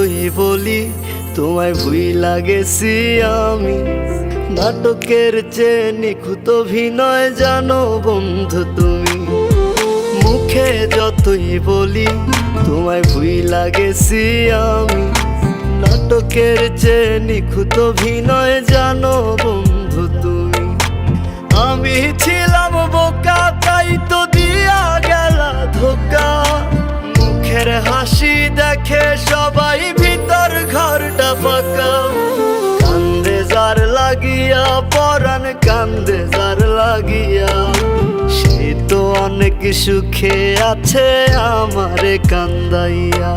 যতই বলি তোমায় ভুইলা গেছি আমি, নাটকের চেয়ে নিখুঁত অভিনয় জানো বন্ধু তুমি। মুখে যতই বলি তোমায় ভুইলা গেছি আমি, নাটকের চেয়ে নিখুঁত অভিনয় জানো বন্ধু তুমি। আমি ছিলাম বোকা তাই তো দিয়া গেলা ধোকা, মুখের হাসি দেখে সবাই ভিতর ঘরটা ফাঁকা। কান্দে যার লাগিয়া পরাণ কান্দে যার লাগিয়া, সে তো অনেক সুখে আছে আমারে কান্দাইয়া।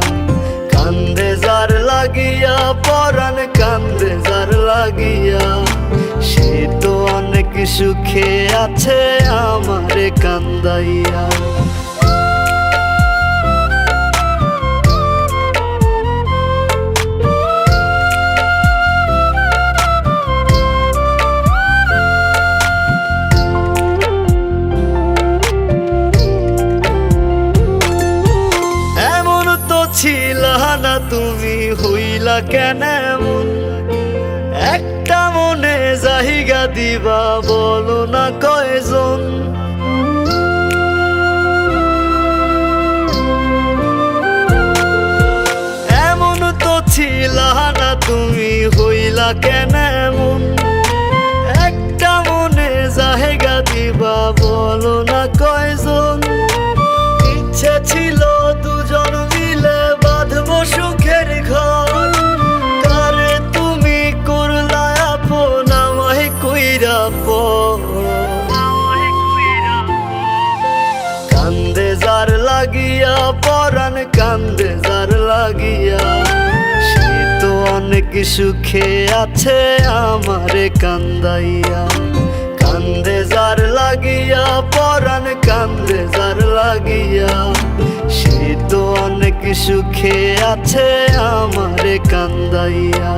কান্দে যার লাগিয়া পরাণ কান্দে যার লাগিয়া, সে তো অনেক সুখে আছে আমারে কান্দাইয়া। ছিলা না তুমি হইলা কেন এমন, একটা মনে জায়গা দিবা বলো না কয়জন। এমন তো ছিলা না তুমি হইলা কেন এমন, একটা মনে জায়গা দিবা বলো না কয়জন। ইচ্ছে ছিল দুজন মিলে বাঁধবো সুখের ঘর, কারে তুমি করলা আপন আমায় কইরা পর। কান্দে যার লাগিয়া পরাণ কান্দে যার লাগিয়া, সে তো অনেক সুখে আছে আমারে কান্দাইয়া। কান্দে যার লাগিয়া পরাণ কান্দে যার লাগিয়া, সে তো অনেক সুখে আছে আমারে কান্দাইয়া।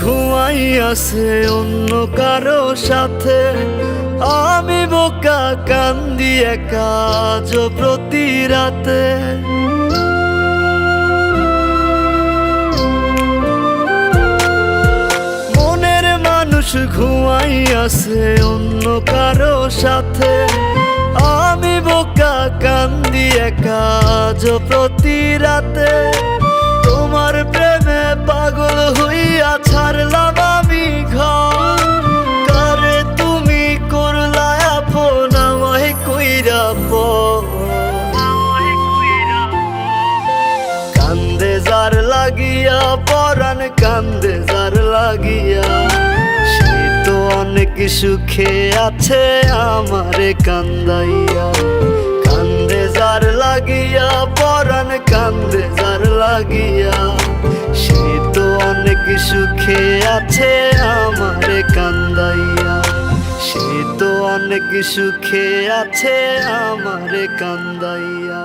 ঘুমাই আছে অন্য কারো সাথে, আমি বোকা কান্দি একা আজ প্রতি রাতে। মনের মানুষ ঘুমাই আছে অন্য কারো সাথে, আমি বোকা কান্দি একা আজ প্রতি রাতে। তোমার প্রেমে পাগল হইয়া ছাড়লাম আমি ঘর, কারে তুমি করলা আপন আমায় কইরা পর। কান্দে যার লাগিয়া পরাণ কান্দে যার লাগিয়া, সে তো অনেক সুখে আছে আমারে কান্দাইয়া। কান্দে যার লাগিয়া পরাণ কান্দে যার লাগিয়া, সে তো অনেক সুখে আছে আমারে কান্দাইয়া। সে তো অনেক সুখে আছে আমারে কান্দাইয়া।